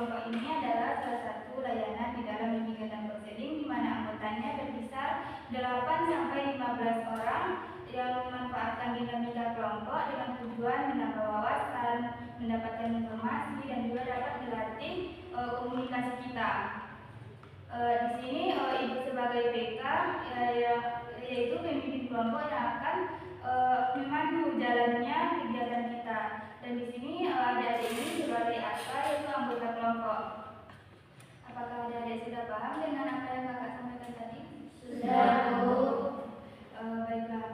kelompok ini adalah salah satu layanan di dalam bimbingan dan konseling di mana anggotanya berkisar 8 sampai 15 orang yang memanfaatkan dinamika kelompok dengan tujuan menambah wawasan, mendapatkan informasi, dan juga dapat dilatih komunikasi kita. Di sini Ibu sebagai PK yaitu pemimpin kelompok yang akan memandu jalannya kegiatan kita. Dan di sini adik-adik ini sebagai apa yaitu anggota kelompok. Apakah adik-adik sudah paham dengan apa yang kakak sampaikan tadi? Sudah, Bu. Baiklah,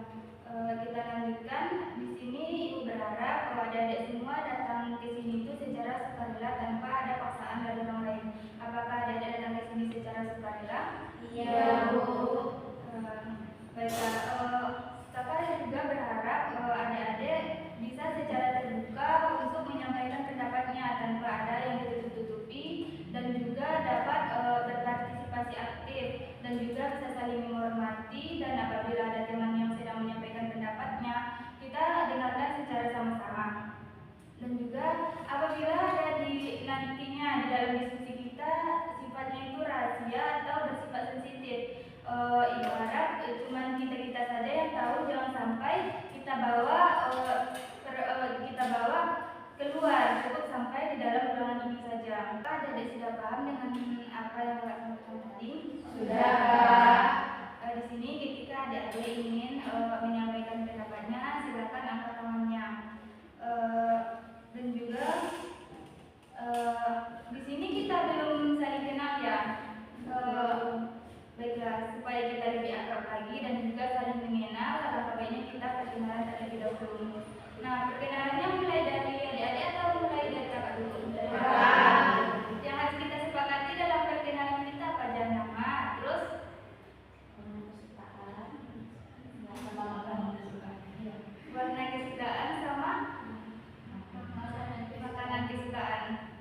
kita lanjutkan. Di sini Ibu berharap bahwa adik-adik semua datang ke sini itu secara sukarela tanpa ada paksaan dari orang lain. Apakah adik-adik datang ke sini secara sukarela? Iya, Bu. Baiklah, kakak juga berharap adik-adik bisa secara terbuka untuk menyampaikan pendapatnya tanpa ada yang ditutup-tutupi dan juga dapat berpartisipasi aktif dan juga bisa saling menghormati, dan apabila ada teman yang sedang menyampaikan pendapatnya kita dengarkan secara sama-sama. Dan juga apabila ada di nantinya di dalam diskusi kita sifatnya itu rahasia atau bersifat sensitif, Ibu harap cuma kita saja yang tahu, jangan sampai kita bawa keluar, cukup sampai di dalam ruangan ini saja. Adik-adik sudah paham dengan apa yang Kak sampaikan tadi? Sudah, Kak. Di sini ketika adik-adik ingin menyampaikan pendapatnya, silakan angkat tangannya. Dan juga di sini kita belum saling kenal ya. Baiklah, supaya kita lebih akrab lagi dan juga saling mengenal, alangkah baiknya kita perkenalan terlebih dahulu. Nah, perkenalannya mulai dari adik-adik atau mulai dari kakak dulu? Yang harus kita sepakati dalam perkenalan kita apa aja? Nama, terus warna kesukaan sama makanan kesukaan.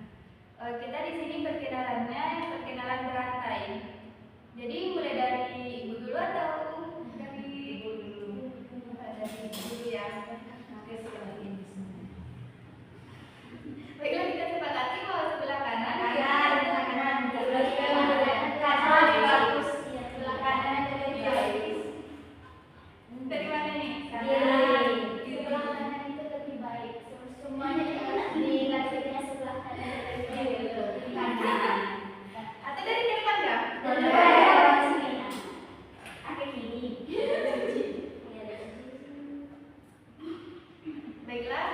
Kita di sini perkenalan berantai. Jadi mulai dari Ibu dulu atau dari Ibu dulu? Dari Ibu dulu ya. Oke, sebelah ini. Baiklah, kita sepakati bahwa sebelah kanan bagus. Sebelah kanan ada bagus. Dari mana nih? Sebelah kanan itu lebih baik. Semuanya dilatihnya sebelah kanan lebih baik. Atau dari depan ya? Baiklah,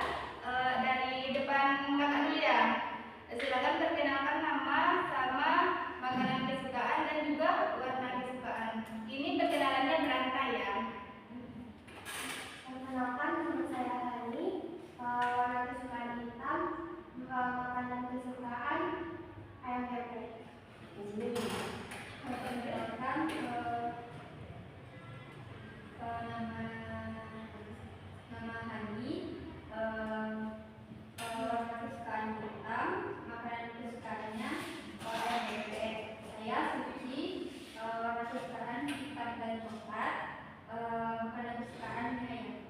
dari depan kakak dulu ya. Silakan perkenalkan nama sama makanan kesukaan dan juga warna kesukaan. Ini perkenalannya berantai ya. Perkenalkan, nama saya Hani. Warna kesukaan hitam, makanan kesukaan ayam geprek. Perkenalkan nama Hani. Warna kesukaan hitam, makanan kesukaannya ayam geprek. Saya Suci. Warna kesukaan hitam dan coklat. Makanan kesukaan ayam.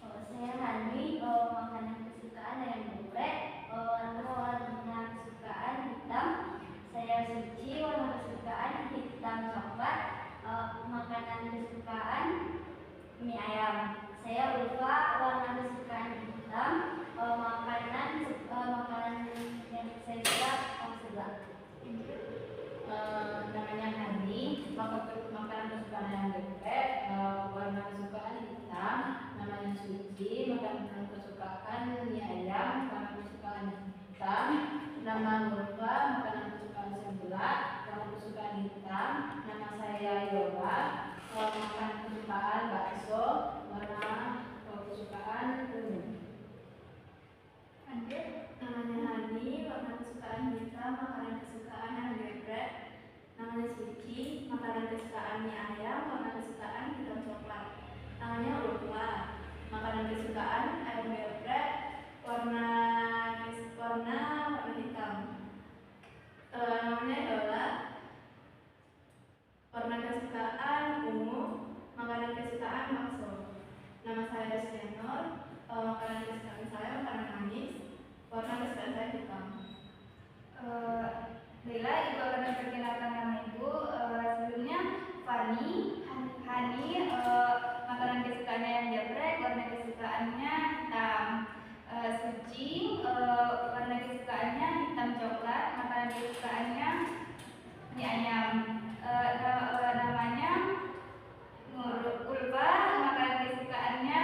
Saya Hani, makanan kesukaan ayam geprek. Warna kesukaan hitam. Saya Suci, warna kesukaan hitam coklat. Makanan kesukaan mie ayam. Saya Ulfa, warna kesukaan hitam. Makanan yang saya suka sebelah. Namanya Hani, makanan kesukaan ayam geprek, warna kesukaan hitam. Namanya Suci, makanan kesukaan mie ayam, warna kesukaan hitam. Nama Nurfa, makanan kesukaan sebelah, warna kesukaan hitam. Nama saya Yola, makanan kesukaan bakso, warna kesukaan kuning. Namanya Hani, warna kesukaan hitam, makanan kesukaan ayam geprek. Namanya Suci, makanan kesukaan mie ayam, warna kesukaan hitam coklat. Namanya Ulfa, makanan kesukaan ayam geprek, warna hitam. Namanya Yola, warna kesukaan ungu, makanan kesukaan bakso. Nama saya Senor, makanan kesukaan saya makanan manis, warna kesukaan saya hitam. memperkenalkan nama ibu. Sebelumnya Fani, Hani, makanan kesukaannya ayam geprek, warna kesukaannya hitam. Suci, warna kesukaannya hitam coklat, makanan kesukaannya mie ayam. Namanya Ulfa, makanan kesukaannya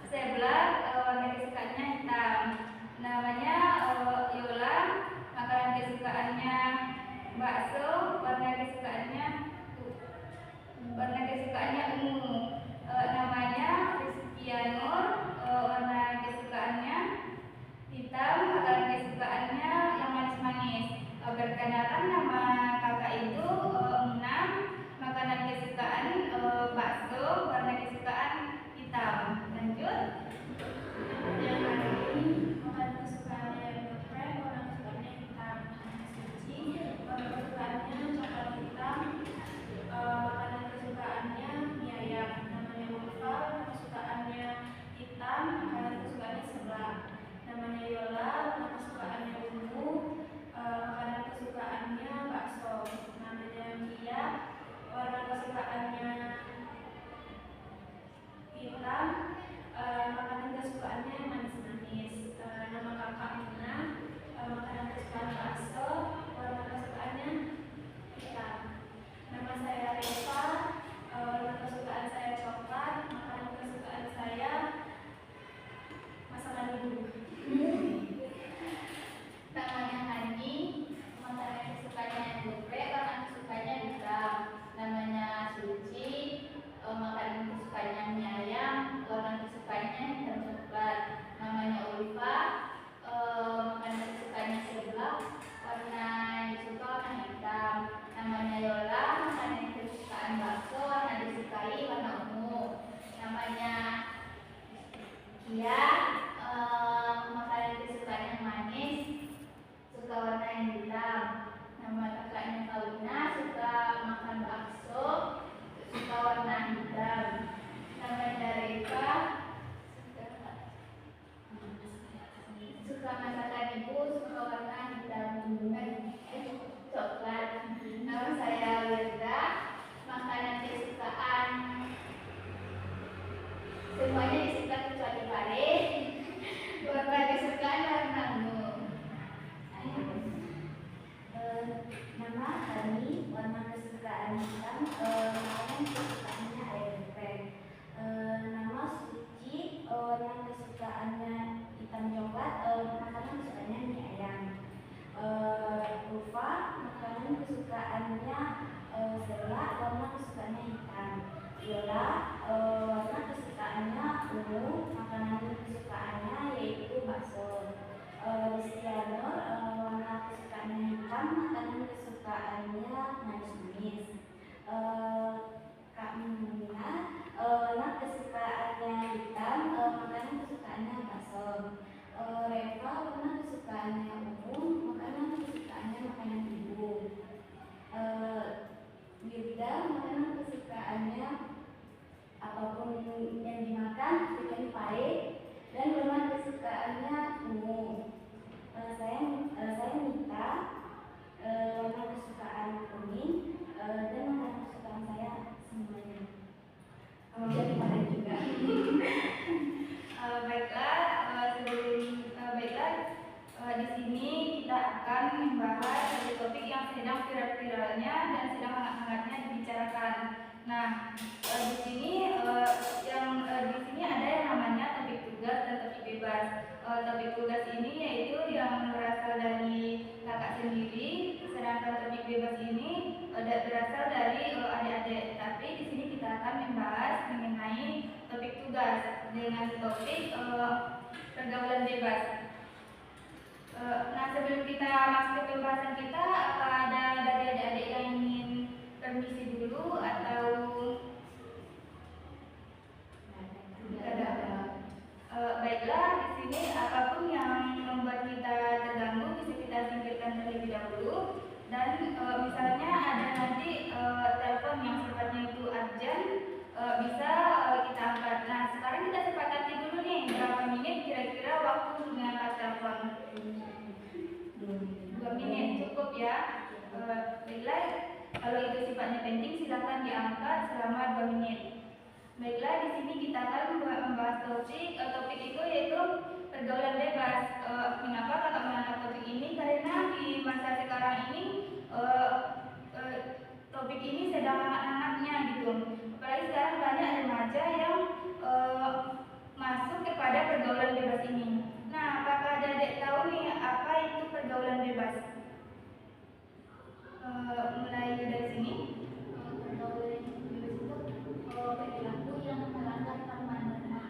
seblak, warna kesukaannya hitam. Namanya Yola, makanan kesukaannya bakso, warna kesukaannya ungu. Namanya Rizkianur, warna kesukaannya hitam, makanan kesukaannya yang manis-manis. Perkenalkan, nama kakak itu Munam, makanan kesukaan bakso, warna kesukaan hitam. Lanjut. Yang hari ini makanan kesukaannya ayam geprek, warna kesukaannya hitam. Suci, warna kesukaannya coklat hitam. Makanan kesukaannya mie ayam. Namanya Ulfa, warna kesukaannya hitam, makanan kesukaannya seblak. Namanya Yola, warna kesukaannya ungu, makanan kesukaannya bakso. Namanya Kia, warna kesukaannya hitam, makanan kesukaannya manis-manis. Nama kakak Muna, makanan kesukaan bakso, warna kesukaannya hitam. Nama saya Reva, warna kesukaan saya coklat, makanan kesukaan saya masakan ibu. Namanya Hani, makanan kesukaannya ayam geprek, warna kesukaannya hitam. Namanya Suci, makanan kesukaannya mie ayam, warna kesukaannya hitam coklat. Namanya Ulfa, makanan kesukaannya seblak, warna disuka warna hitam. Namanya Yola, makanan kesukaan bakso, warna disukai warna ungu. Namanya Kia, makanan kesukaannya manis, suka warna yang hitam. Nama kakaknya Kauna, suka makan bakso, suka warna hitam. Namanya Reva, suka masakan ibu, suka warna hitam coklat. Nama saya Wirda, makanan kesukaan semuanya disuka kecuali pare. Warna kesukaan warna ungu. Nama Hani, warna kesukaan hitam, makanan kesukaannya ayam geprek. Nama Suci, warna kesukaannya hitam coklat, makanan kesukaannya mie ayam. Ulfa, makanan kesukaannya seblak, warna kesukaannya hitam. Yola, warna kesukaannya ungu, makanan kesukaannya yaitu bakso. Rizkianur, warna kesukaannya hitam, makanan kesukaannya manis-manis. Kak Muna, warna kesukaannya hitam, makanan kesukaannya bakso. Reva, warna kesukaannya ungu, makanan kesukaannya makanan ibu. Wirda, makanan kesukaannya apapun yang dimakan kecuali pare, dan warna kesukaannya ungu. Saya Mita, warna kesukaan kuning, dan warna kesukaan saya semuanya. Jadi pare juga. Di sini kita akan membahas satu topik yang sedang viral-viralnya dan sedang hangat-hangatnya dibicarakan. Nah, di sini ada yang namanya topik tugas dan topik bebas. Topik tugas ini yaitu yang berasal dari kakak sendiri, sedangkan topik bebas ini berasal dari adik-adik. Tapi di sini kita akan membahas mengenai topik tugas dengan topik pergaulan bebas. Nah, sebelum kita masuk ke pembahasan kita, apa ada dari adik-adik yang ingin permisi dulu atau tidak ada? Baiklah, di sini apapun yang membuat kita terganggu bisa kita singkirkan terlebih dahulu. Dan misalnya ada nanti telepon yang sifatnya itu urgent, bisa kita angkat. Nah, sekarang kita sepakati dulu nih berapa menit kira-kira waktu untuk mengangkat telepon. 2 menit cukup Kalau itu sifatnya penting, silakan diangkat selama 2 menit. Baiklah, di sini kita akan membahas topik itu yaitu pergaulan bebas. Mengapa kakak mengangkat topik ini? Karena di masa sekarang ini topik ini sedang hangat-hangatnya gitu. Apalagi sekarang banyak remaja yang masuk kepada pergaulan bebas ini. Nah, apakah adik tahu nih apa itu pergaulan bebas? Mulai dari sini. Pergaulan bebas itu perilaku yang melanggar norma-norma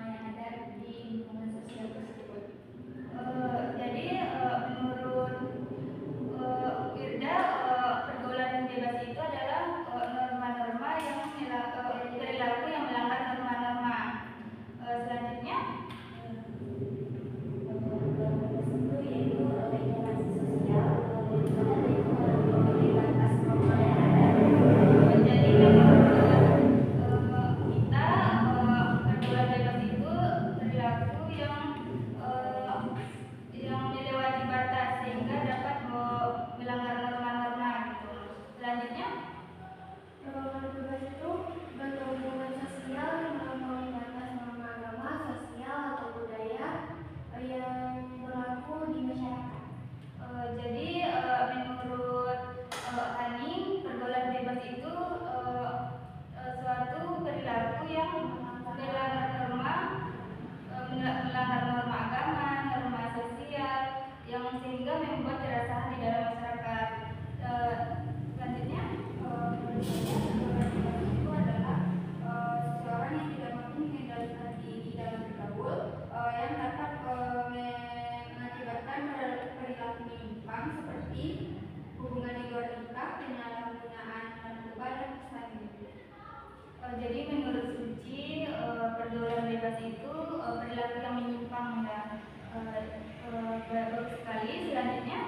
yang ada di lingkungan sosial tersebut. Jadi menurut Firda, pergaulan bebas itu adalah norma-norma yang perilaku yang melanggar norma-norma. Selanjutnya, Itu yaitu interaksi sosial daripada lingkungan di batas norma yang ada. jadi menurut kita pergaulan bebas itu perilaku yang melewati batas sehingga dapat melanggar norma-norma gitu. Selanjutnya, Pergaulan bebas itu bentuk hubungan sosial yang melampaui batas norma agama, sosial atau budaya yang berlaku di masyarakat. jadi menurut Hani, pergaulan bebas itu suatu perilaku yang melanggar norma, melanggar norma agama, norma sosial, yang sehingga membuat keresahan di dalam masyarakat. Selanjutnya, menurut saya pergaulan bebas itu adalah seseorang yang tidak mampu mengendalikan diri di dalam bergaul, yang dapat mengakibatkan perilaku menyimpang seperti hubungan di luar nikah, penyalahgunaan narkoba dan sebagainya. Jadi menurut Suci, pergaulan bebas itu perilaku yang menyimpang dan bagus sekali. Selanjutnya,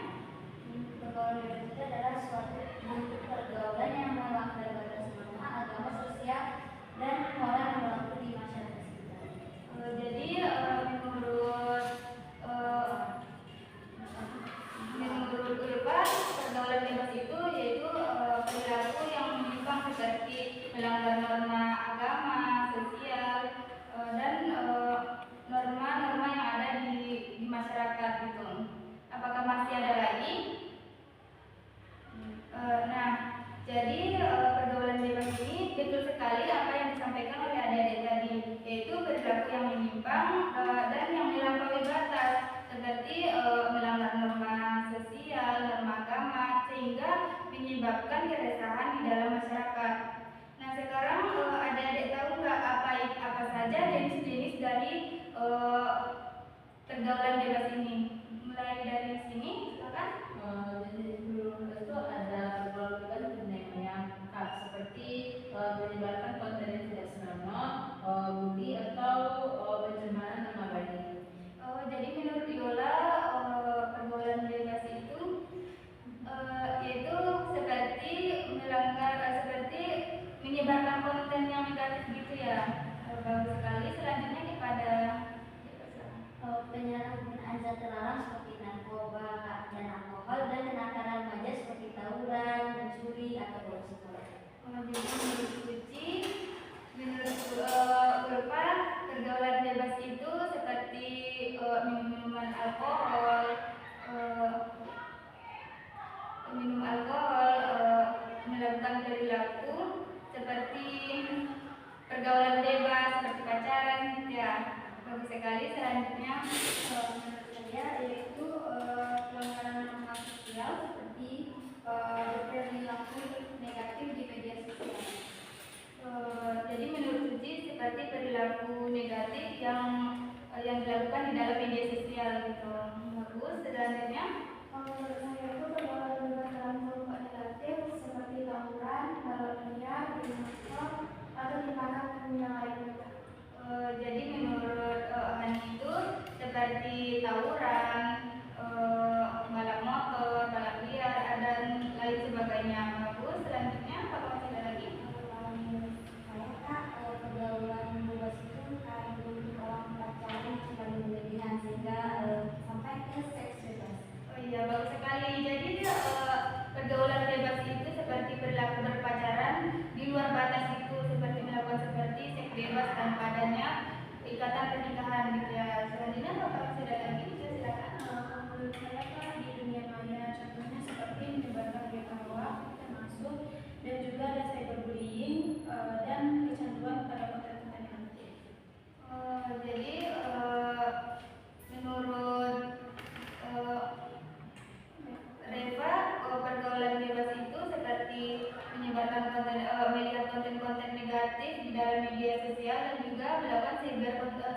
melakukan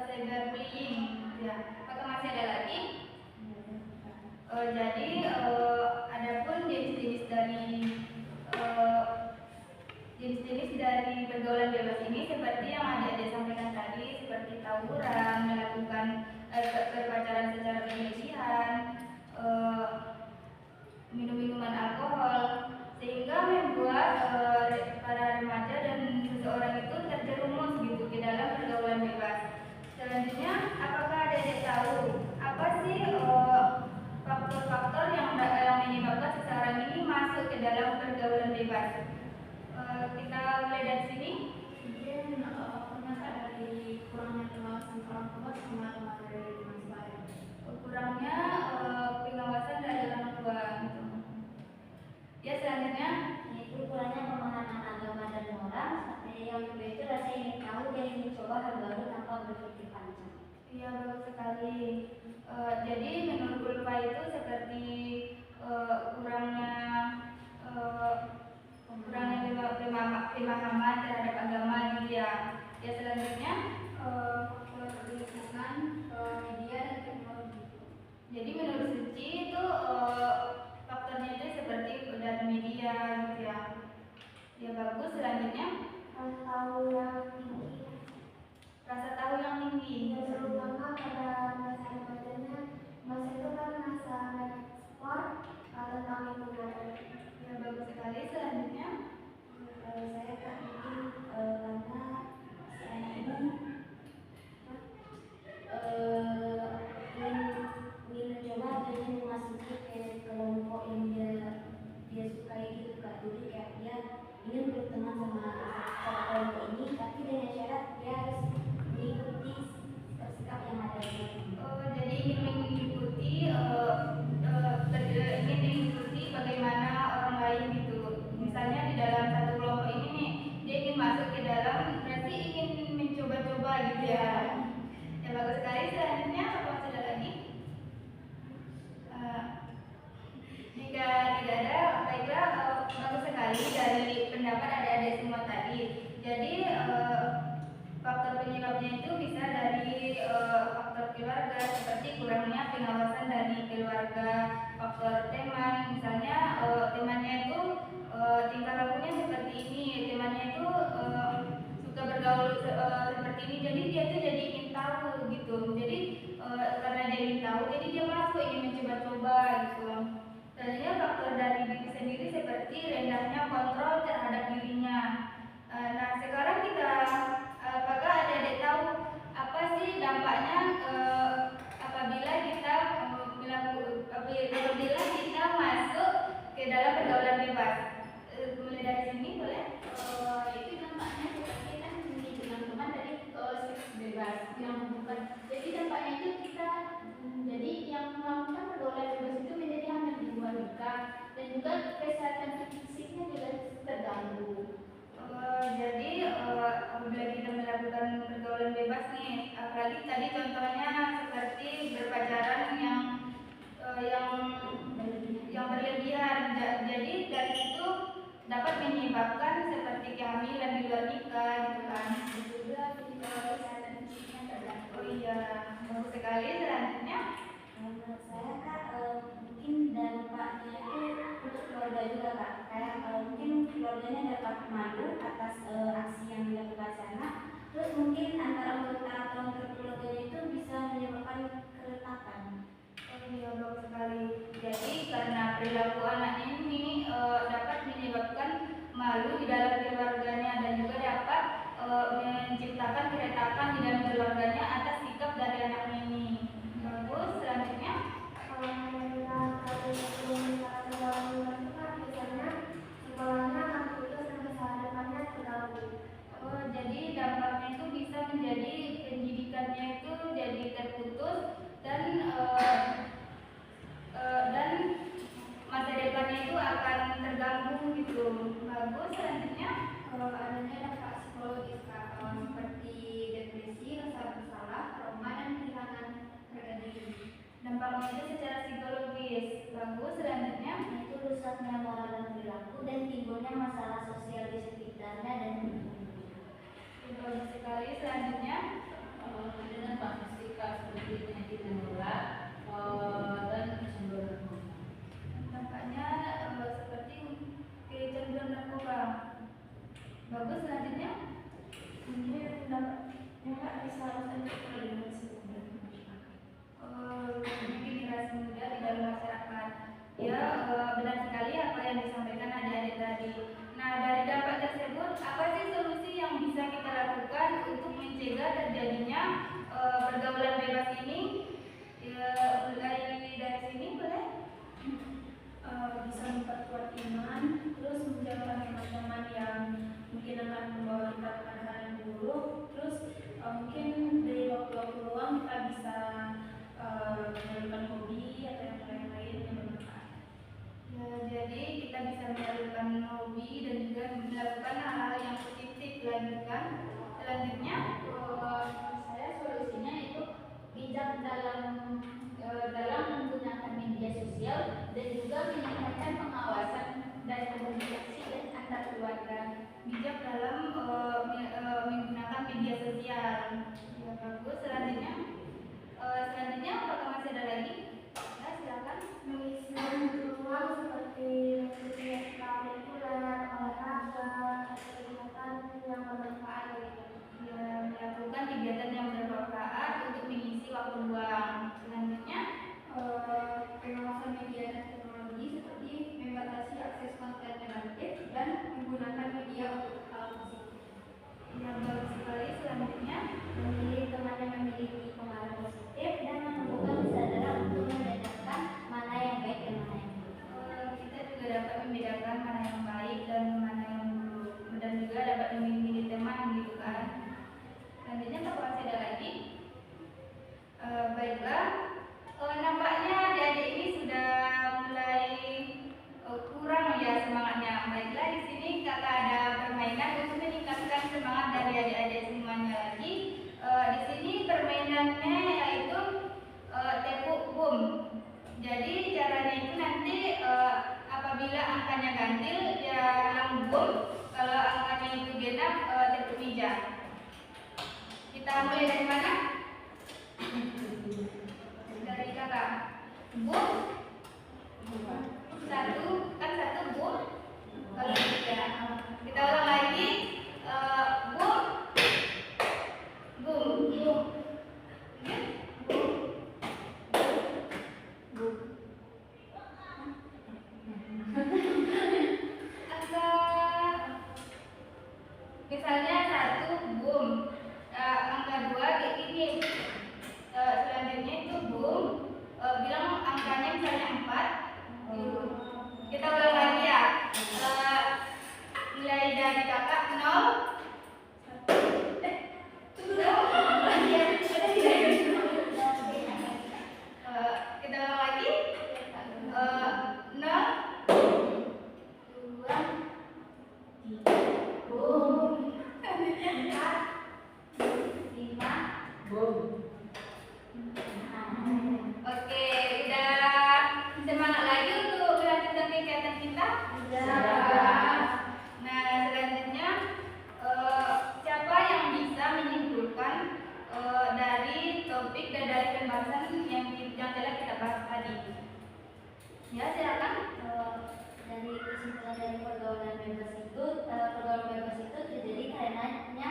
cyberbullying. Ya, apakah masih ada lagi? Jadi adapun jenis-jenis dari pergaulan bebas ini seperti yang adik-adik sampaikan tadi, seperti tawuran, melakukan berpacaran secara berlebihan, minum minuman alkohol, sehingga membuat para remaja dan seseorang itu terjerumus gitu ke dalam pergaulan bebas. Selanjutnya, apakah adik-adik tahu apa sih faktor-faktor yang menyebabkan seseorang ini masuk ke dalam pergaulan bebas? Kita mulai dari sini. Mungkin ternyata dari kurangnya pengawasan orang tua sama dari teman sebaya. Kurangnya pengawasan dari orang tua gitu. Ya, selanjutnya Yaitu kurangnya pemahaman agama dan moral. Yang kedua itu rasa ingin tahu dan ingin coba hal baru tanpa berpikir panjang. iya, bagus sekali. Jadi menurut Ulfa itu seperti kurangnya pemahaman terhadap agama gitu ya. Ya, selanjutnya Lingkungan, media dan teknologi. jadi menurut Suci itu faktornya itu seperti dari media gitu ya. Ya, bagus. Selanjutnya Tahu yang tinggi, rasa tahu yang tinggi. terutama pada masa remajanya. Masa itu kan masa ekspor tentang lingkungan. Ya, bagus sekali. Selanjutnya Saya tak mungkin karena si anak ini ingin mencoba dan ingin memasuki ke kelompok yang dia sukai gitu Kak. Jadi kayak dia ingin berteman sama kelompok ini, tapi dengan syarat dia harus mengikuti sikap-sikap yang ada di jadi ingin mengikuti bagaimana orang lain gitu. Misalnya di dalam satu kelompok ini nih, dia ingin masuk ke dalam, berarti ingin mencoba-coba gitu ya. Ya, bagus sekali. Selanjutnya apa masih ada lagi? Jika tidak ada, baiklah, bagus sekali dari pendapat adik-adik semua tadi. Jadi faktor penyebabnya itu bisa dari faktor keluarga, seperti kurangnya pengawasan dari keluarga, faktor teman, misalnya temannya itu tingkah lakunya seperti ini, temannya itu suka bergaul seperti ini, jadi dia tuh jadi ingin tahu gitu. Jadi karena dia ingin tahu, jadi dia masuk ingin mencoba-coba gitu. Selanjutnya faktor dari diri sendiri seperti rendahnya kontrol terhadap dirinya. Nah, sekarang kita apakah adik-adik tahu apa sih dampaknya apabila kita masuk ke dalam pergaulan bebas? Mulai dari sini boleh? Itu dampaknya seperti kan ini teman-teman dari seks bebas yang bukan. Jadi dampaknya itu kita jadi yang melakukan pergaulan bebas itu menjadi hanya dibuat nikah dan juga kesehatan fisiknya juga terganggu. Jadi apabila kita melakukan pergaulan bebas nih, apalagi tadi contohnya seperti berpacaran yang berlebihan, jadi dari itu dapat menyebabkan seperti kehamilan di luar nikah gitu kan. Juga kesehatan fisiknya terganggu. Oh iya, bagus sekali. Selanjutnya menurut saya Kak, mungkin dampaknya itu untuk keluarga juga Kak. Kayak mungkin keluarganya dapat malu atas aksi yang dilakukan sana. Terus mungkin antara anggota atau antar keluarganya itu bisa menyebabkan keretakan. oh iya, bagus sekali. Jadi karena perilaku anaknya ini dapat menyebabkan malu di dalam keluarganya dan juga dapat menciptakan keretakan di dalam keluarganya atas sikap dari anaknya ini. Bagus. Selanjutnya jadi dampaknya itu bisa menjadi pendidikannya itu jadi terputus dan masa depannya itu akan terganggu gitu. Bagus. Selanjutnya Adanya dampak psikologis seperti depresi, rasa bersalah, trauma dan kehilangan harga diri. dampaknya itu secara psikologis. Bagus. Selanjutnya Itu rusaknya moral dan perilaku dan timbulnya masalah sosial di sekitarnya dan lingkungannya. Bagus sekali. Selanjutnya dengan karakteristik seperti penyakit menular dan sumber narkoba. tampaknya seperti kecanduan narkoba. Bagus. Selanjutnya Mungkin dapat bisa dengan masyarakat. mungkin generasi muda di dalam masyarakat. Ya, benar sekali apa yang disampaikan adik-adik tadi. Nah, dari dampak tersebut, apa sih solusi yang bisa kita lakukan untuk mencegah terjadinya pergaulan bebas ini? Ya, mulai dari sini boleh? Bisa memperkuat iman, terus menjauhkan teman-teman yang mungkin akan membawa kita kepada hal yang buruk, terus mungkin dari waktu-waktu luang kita bisa melakukan hobi atau yang lain-lain yang bermanfaat. Ya, jadi kita bisa menyalurkan hobi dan juga melakukan hal-hal yang positif. Lanjutkan. Selanjutnya, Saya solusinya itu bijak dalam menggunakan media sosial dan juga meningkatkan pengawasan dan komunikasi dan antar keluarga. bijak dalam menggunakan media sosial. Ya, bagus. Selanjutnya apakah masih ada lagi? Ya, silakan. Mengisi ruang seperti kegiatan reguler, olahraga, atau kegiatan yang bermanfaat gitu. Ya, melakukan kegiatan yang bermanfaat untuk mengisi waktu luang. Selanjutnya, Pengawasan media dan teknologi seperti membatasi akses konten negatif dan menggunakan media untuk hal positif. yang bagus sekali. Selanjutnya, Memilih teman yang memiliki pengaruh positif dan menumbuhkan kesadaran untuk membedakan mana yang baik dan mana yang buruk. kita juga dapat membedakan mana yang baik dan mana yang buruk, dan juga dapat memilih teman gitu kan. Selanjutnya apakah masih ada lagi? Baiklah, nampaknya adik-adik ini sudah mulai kurang ya semangatnya. Baiklah, di sini kakak ada permainan untuk meningkatkan semangat dari adik-adik semuanya lagi. Di sini permainannya yaitu tepuk bom. Jadi caranya itu nanti apabila angkanya ganjil ya bilang bom, kalau angkanya itu genap tepuk meja. Kita mulai dari mana? Dari kakak. Bom. Satu bom. Kalau tiga. Kita ulang lagi. Bom. Bom. Bom. Misalnya satu boom, angka dua kayak gini. Selanjutnya itu boom, bilang angkanya misalnya 4. Kita ulang lagi ya. Mulai dari kakak 0. Kita ulang lagi. 0, 2, 3, boom. 4, 5. Boom. Oke, udah semangat lagi untuk melanjutkan kegiatan kita? Nah, selanjutnya siapa yang bisa menyimpulkan dari topik dan dari pembahasan yang telah kita bahas tadi? Ya, silakan. Dari kesimpulan dari pergaulan bebas itu terjadi karenanya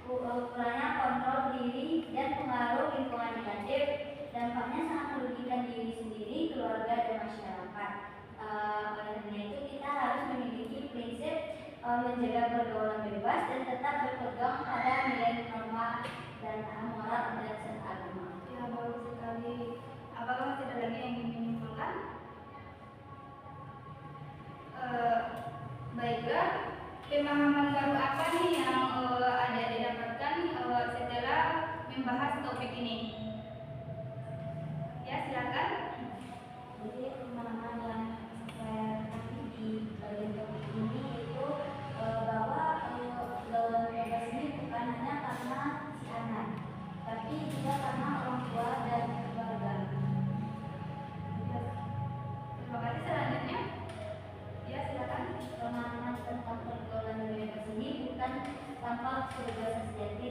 kurangnya kontrol diri dan pengaruh lingkungan negatif. Dampaknya sangat merugikan diri sendiri, keluarga, dan masyarakat. Oleh karena itu kita harus memiliki prinsip menjaga pergaulan bebas dan tetap berpegang pada nilai norma dan moral dan serta agama. Ya, bagus sekali. Apakah masih ada lagi yang ingin menyimpulkan? Baiklah, pemahaman baru apa nih yang adik-adik dapatkan setelah membahas topik ini? Ya, silakan. Jadi pemahaman yang saya tadi di bagian topik ini itu bahwa pergaulan bebas ini bukan hanya karena si anak, tapi juga karena orang tua dan keluarga. Terima kasih. Selanjutnya, ya silakan. Pemahaman tentang pergaulan bebas ini bukan tanpa surga sejati,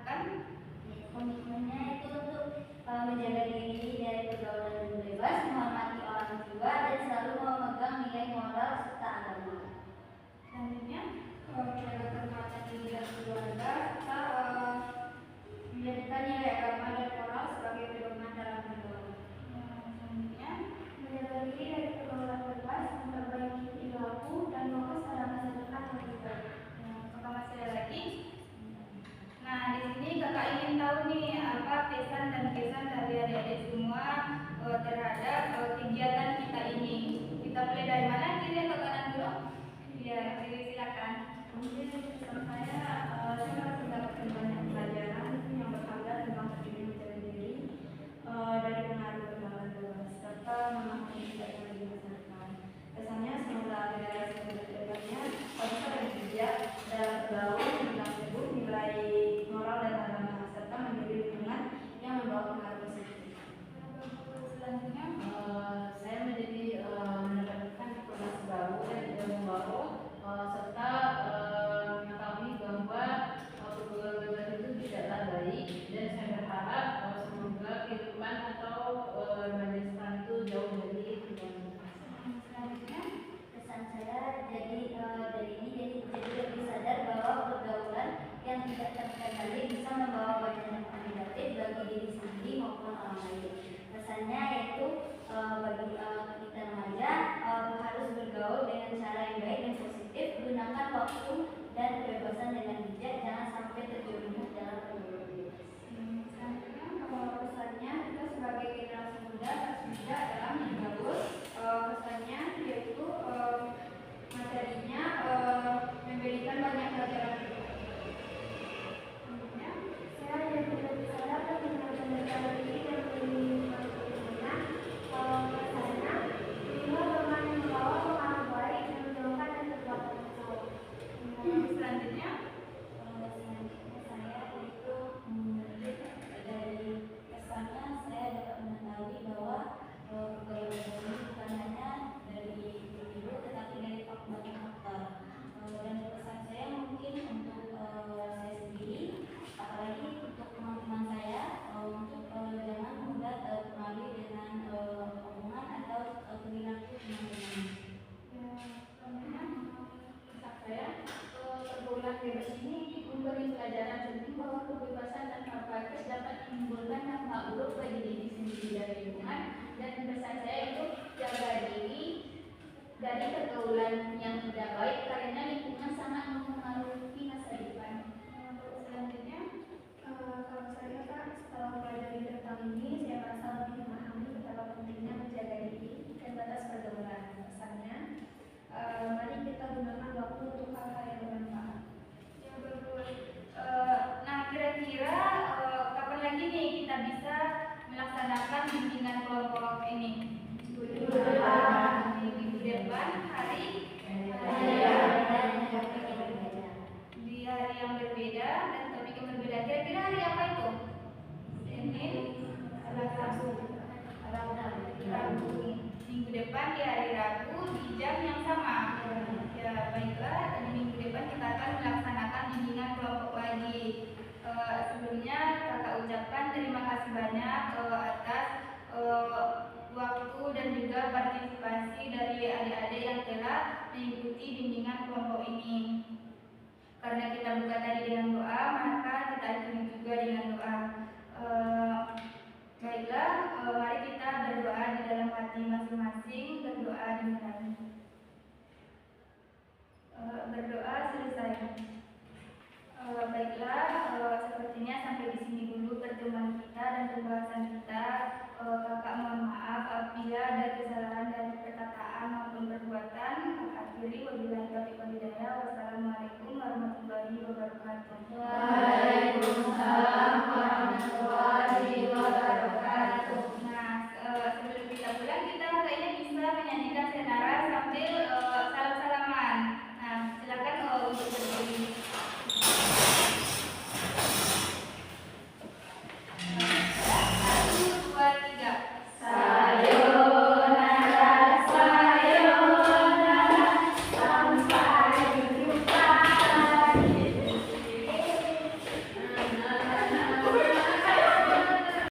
Silakan. Komitmennya itu untuk menjaga diri dari pergaulan yang bebas, menghormati orang tua, dan selalu memegang nilai moral serta agama. Selanjutnya, menjaga kehormatan diri dan keluarga serta menjadikan nilai agama dan moral sebagai pedoman dalam bergaul. Selanjutnya, menjaga diri dari pergaulan bebas, memperbaiki perilaku dan fokus pada masa depan yang lebih baik. Apakah masih ada lagi? Nah, di sini kakak ingin tahu nih apa pesan dan kesan dari adik-adik semua terhadap kegiatan kita ini. Kita mulai dari mana? Kiri atau kanan dulu? Ya, kiri silakan. Mungkin pesan saya harus mendapatkan banyak pelajaran yang berharga tentang pentingnya menjaga diri dari pengaruh pergaulan bebas serta memahami nilai yang lebih besar. Pesannya semoga generasi kedepannya bisa berbijak dalam bergaul tentang tersebut nilai moral dan agama serta menjadi lingkungan yang membawa pengaruh positif. Selanjutnya, Saya menjadi mendapatkan informasi baru dan ilmu baru serta mengetahui bahwa pergaulan bebas itu tidaklah baik, dan saya berharap semoga kehidupan atau remaja sekarang itu jauh dari pergaulan bebas. selanjutnya, Pesan saya dari ini jadi lebih sadar bahwa pergaulan yang tidak terkendali bisa membawa banyak dampak negatif bagi diri sendiri maupun orang lain. Pesannya yaitu bagi kita remaja harus bergaul dengan cara yang baik dan positif, gunakan waktu dan kebebasan dengan bijak, jangan sampai terjerumus dalam pergaulan bebas. selanjutnya pesannya kita sebagai generasi muda harus bijak dalam bergaul. Pesannya yaitu materinya memberikan banyak pelajaran. Selanjutnya, Saya jadi lebih sadar dan menjaga diri dan melindungi lingkungan. Pesannya, pilihlah teman yang membawa pengaruh baik dan menjauhkan dari perbuatan buruk. selanjutnya, Selanjutnya saya itu dari kesannya saya dapat mengetahui bahwa pergaulan ini bukan hanya dari individu tetapi dari banyak faktor. Dan pesan saya mungkin untuk saya sendiri, apalagi untuk teman-teman saya, untuk jangan mudah terpengaruh dengan omongan atau perilaku teman-teman. Saya pergaulan bebas ini memberi pelajaran penting bahwa kebebasan dan bebas dapat menimbulkan dampak buruk bagi diri sendiri dan lingkungan, dan pesan saya itu jaga diri dari pergaulan yang tidak baik karena lingkungan sangat mempengaruhi masa depan. selanjutnya, Kalau saya Kak, setelah mempelajari tentang ini, saya merasa lebih memahami betapa pentingnya menjaga diri dan batas pergaulan. Pesannya, mari kita gunakan waktu untuk hal-hal yang bermanfaat. ya bagus. Nah, kira-kira kapan lagi nih kita bisa melaksanakan bimbingan kelompok ini? Minggu depan hari di hari yang berbeda dan topik yang berbeda. Kira-kira hari apa itu? Senin, Rabu. Minggu depan di hari Rabu di jam yang sama. Ya baiklah, di minggu depan kita akan melaksanakan bimbingan kelompok lagi. Sebelumnya kakak ucapkan terima kasih banyak atas waktu dan juga partisipasi dari adik-adik yang telah mengikuti bimbingan kelompok ini. Karena kita buka tadi dengan doa, maka kita akhiri juga dengan doa. Baiklah, mari kita berdoa di dalam hati masing-masing, berdoa dimulai. Berdoa selesai. Baiklah, sepertinya sampai di sini dulu pertemuan kita dan pembahasan kita. Kakak mohon maaf apabila ada kesalahan dari perkataan maupun perbuatan. Kakak akhiri wabillahi taufiq wal hidayah. Wassalamualaikum warahmatullahi wabarakatuh.